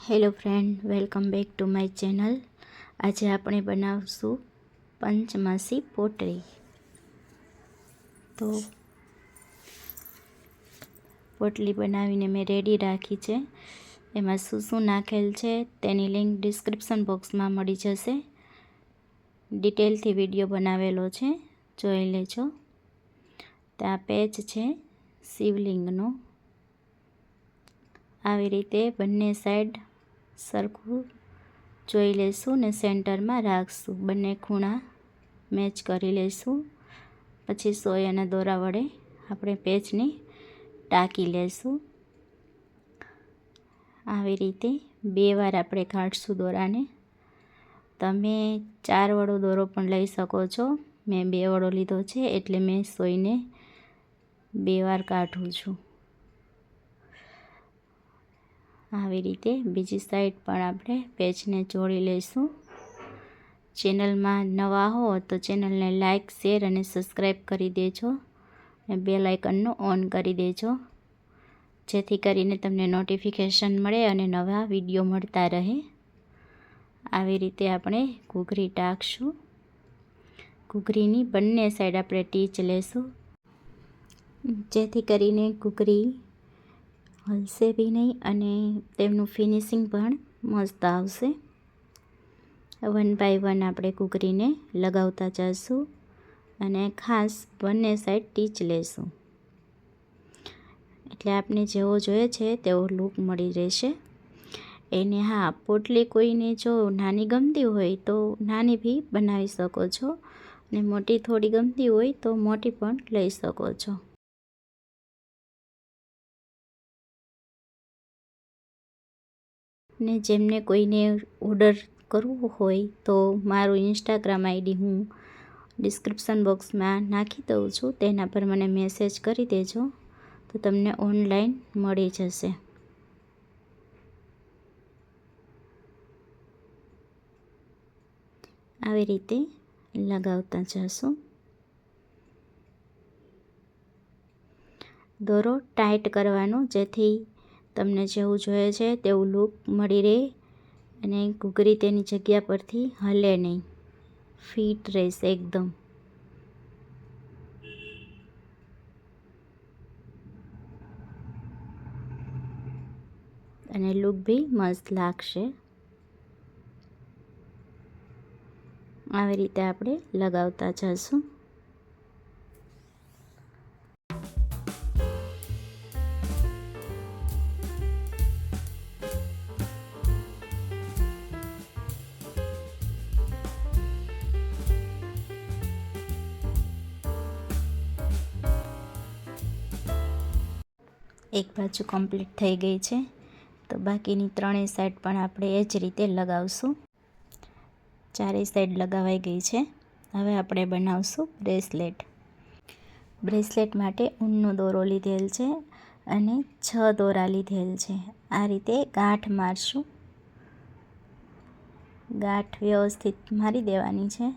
Hello friend, welcome back to my channel. આજે આપણે બનાવશું પંચમાસી પોટલી. તો પોટલી બનાવીને મેં રેડી રાખી છે. એમાં શું શું નાખેલ છે તેની લિંક ડિસ્ક્રિપ્શન બોક્સમાં મળી જશે. ડિટેલથી વિડીયો બનાવેલો છે, જોઈ લેજો. ત્યાં પેચ છે શિવલિંગનો. આવી રીતે બંને સાઈડ સરખું જોઈ લઈશું ને સેન્ટરમાં રાખશું. બંને ખૂણા મેચ કરી લઈશું. પછી સોય અને દોરા વડે આપણે પેચને ટાંકી લઈશું. આવી રીતે 2 વાર આપણે કાઢશું દોરાને. તમે 4 વડો દોરો પણ લઈ શકો છો. મેં 2 વડો લીધો છે એટલે મેં સોયને 2 વાર કાઢું છું. આવી રીતે બીજી સાઈડ પણ આપણે પેચને જોડી લઈશું. ચેનલમાં નવા હો તો ચેનલને લાઈક, શેર અને સબસ્ક્રાઈબ કરી દેજો અને બેલ આઇકનનો ઓન કરી દેજો, જેથી કરીને તમને નોટિફિકેશન મળે અને નવા વિડીયો મળતા રહે. આવી રીતે આપણે ઘૂઘરી ટાંકશું. ઘૂઘરીની બંને સાઈડ આપણે ટીચ લેશું, જેથી કરીને ઘૂઘરી હલશે બી નહીં અને તેમનું ફિનિશિંગ પણ મસ્ત આવશે. 1 બાય 1 આપણે ઘૂઘરીને લગાવતા જઈશું અને ખાસ બંને સાઈડ ટીચ લેશું, એટલે આપણે જેવો જોઈએ છે તેવો લુક મળી રહેશે એને. હા, પોટલી કોઈને જો નાની ગમતી હોય તો નાની બી બનાવી શકો છો અને મોટી થોડી ગમતી હોય તો મોટી પણ લઈ શકો છો. ને જેમને કોઈને ઓર્ડર કરવું હોય તો મારું ઇન્સ્ટાગ્રામ આઈડી હું ડિસ્ક્રિપ્શન બોક્સમાં નાખી દઉં છું. તેના પર મને મેસેજ કરી દેજો તો તમને ઓનલાઈન મળી જશે. આવી રીતે લગાવતા જશું. દોરો ટાઈટ કરવાનો, જેથી તમને જેવું જોઈએ છે તેવું લુક મળી રહે અને ઘૂઘરી તેની જગ્યા પરથી હલે નહીં, ફિટ રહેશે એકદમ. અને લુક બી મસ્ત લાગશે. આવી રીતે આપણે લગાવતા જઈશું. એક બાજુ કમ્પ્લીટ થઈ ગઈ છે તો બાકીની 3 સાઈડ પણ આપણે એ જ રીતે લગાવશું. 4 સાઈડ લગાવાઈ ગઈ છે. હવે આપણે બનાવશું બ્રેસલેટ. બ્રેસલેટ માટે ઊનનો દોરો લીધેલ છે અને 6 દોરા લીધેલ છે. આ રીતે ગાંઠ મારશું. ગાંઠ વ્યવસ્થિત મારી દેવાની છે,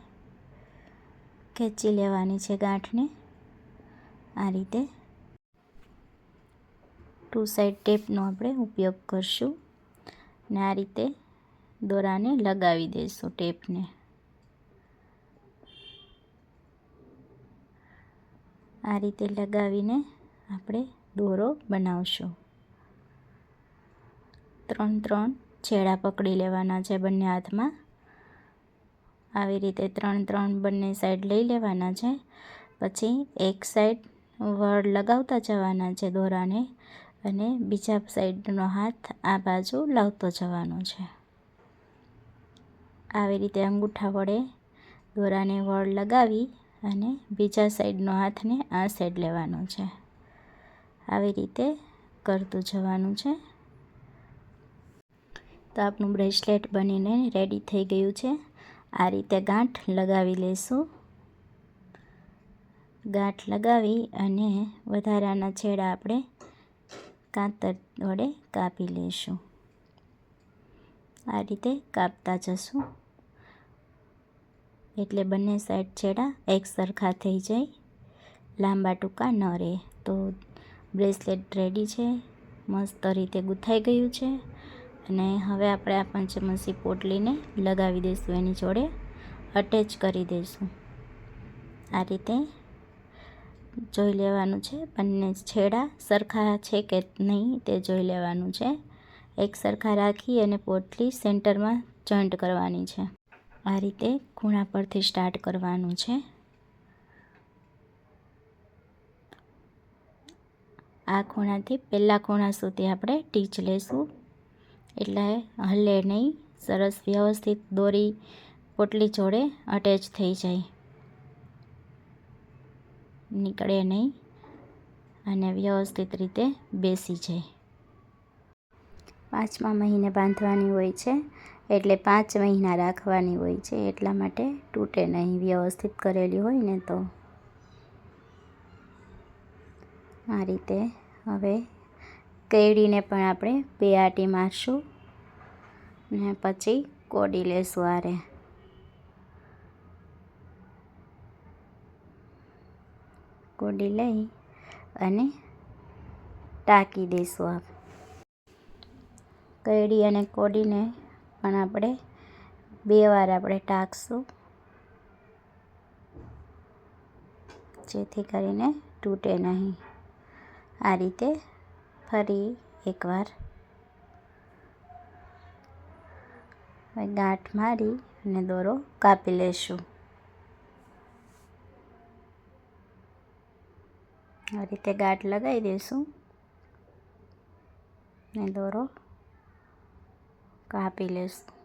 ખેંચી લેવાની છે ગાંઠને. આ રીતે 2 સાઈડ ટેપનો આપણે ઉપયોગ કરશું ને આ રીતે દોરાને લગાવી દઈશું ટેપને. આ રીતે લગાવીને આપણે દોરો બનાવશું. 3 છેડા પકડી લેવાના છે બંને હાથમાં. આવી રીતે 3 બંને સાઈડ લઈ લેવાના છે. પછી એક સાઈડ વળ લગાવતા જવાના છે દોરાને અને બીજા સાઈડનો હાથ આ બાજુ લાવતો જવાનો છે. આવી રીતે અંગૂઠા વડે દોરાને વળ લગાવી અને બીજા સાઈડનો હાથને આ સાઈડ લેવાનો છે. આવી રીતે કરતું જવાનું છે. તો આપણું બ્રેસલેટ બનીને રેડી થઈ ગયું છે. આ રીતે ગાંઠ લગાવી લઈશું. ગાંઠ લગાવી અને વધારાના છેડા આપણે કાતર વડે કાપી લઈશું. આ રીતે કાપતા જશું એટલે બંને સાઈડ છેડા એક સરખા થઈ જાય, લાંબા ટૂંકા ન રહે. તો બ્રેસલેટ રેડી છે, મસ્ત રીતે ગૂંથાઈ ગયું છે અને હવે આપણે આ પંચમસી પોટલીને લગાવી દઈશું, એની જોડે અટેચ કરી દઈશું. આ રીતે જોઈ લેવાનું છે, બંને છેડા સરખા છે કે નહીં તે જોઈ લેવાનું છે. એક સરખા રાખી અને પોટલી સેન્ટરમાં જોઈન્ટ કરવાની છે. આ રીતે ખૂણા પરથી સ્ટાર્ટ કરવાનું છે. આ ખૂણાથી પહેલા ખૂણા સુધી આપણે ટીચ લેશું, એટલે હલે નહીં, સરસ વ્યવસ્થિત દોરી પોટલી જોડે અટેચ થઈ જાય, નીકળે નહીં અને વ્યવસ્થિત રીતે બેસી જાય. 5મા મહિને બાંધવાની હોય છે, એટલે 5 મહિના રાખવાની હોય છે, એટલા માટે તૂટે નહીં, વ્યવસ્થિત કરેલી હોય ને તો. આ રીતે હવે કેળીને પણ આપણે 2 આંટી મારશું ને પછી કોડી લેશું. આરે કોડી લઈ અને ટાંકી દઈશું. કેળી અને કોડીને પણ આપણે 2 વાર આપણે ટાંકશું, જેથી કરીને તૂટે નહીં. આ રીતે ફરી એકવાર ગાંઠ મારી અને દોરો કાપી લેશું. આ રીતે ગાંઠ લગાવી દઈશું ને દોરો કાપી લેશું.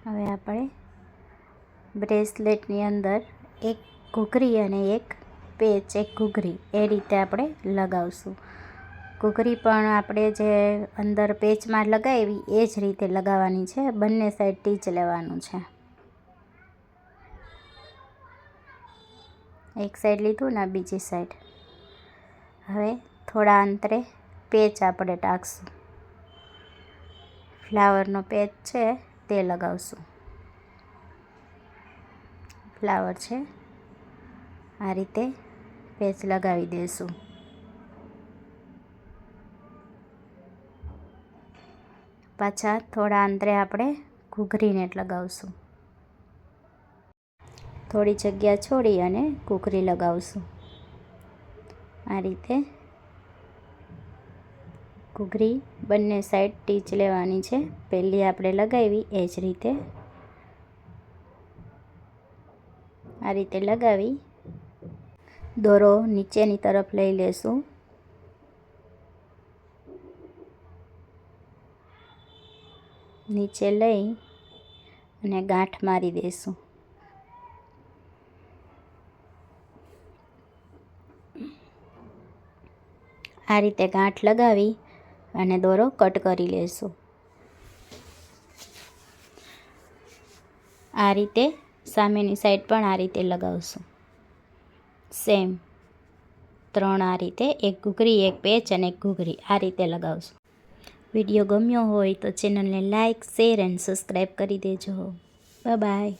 હવે આપણે બ્રેસલેટની અંદર એક ઘૂઘરી અને એક પેચ, એક ઘૂઘરી એ રીતે આપણે લગાવશું. ઘૂઘરી પણ આપણે જે અંદર પેચમાં લગાવી એ જ રીતે લગાવવાની છે. બંને સાઈડ ટીચ લેવાનું છે. એક સાઈડ લીધું ને બીજી સાઈડ. હવે થોડા અંતરે પેચ આપણે ટાંકશું. ફ્લાવરનો પેચ છે તે લગાવશું. ફ્લાવર છે, આ રીતે પેચ લગાવી દઈશું. પાછા થોડા અંતરે આપણે ઘૂઘરી નેટ લગાવશું. થોડી જગ્યા છોડી અને ઘૂઘરી લગાવશું. આ રીતે ઘૂઘરી બંને સાઈડ ટીચ લેવાની છે. પહેલી આપણે લગાવી એ જ રીતે આ રીતે લગાવી દોરો નીચેની તરફ લઈ લેશું. નીચે લઈ અને ગાંઠ મારી દઈશું. આ રીતે ગાંઠ લગાવી અને દોરો કટ કરી લેશું. આ રીતે સામેની સાઈડ પણ આ રીતે લગાવશું. સેમ 3 આ રીતે, એક ઘૂઘરી, એક પેચ અને એક ઘૂઘરી, આ રીતે લગાવશું. વિડીયો ગમ્યો હોય તો ચેનલને લાઈક, શેર એન્ડ સબસ્ક્રાઈબ કરી દેજો. Bye bye.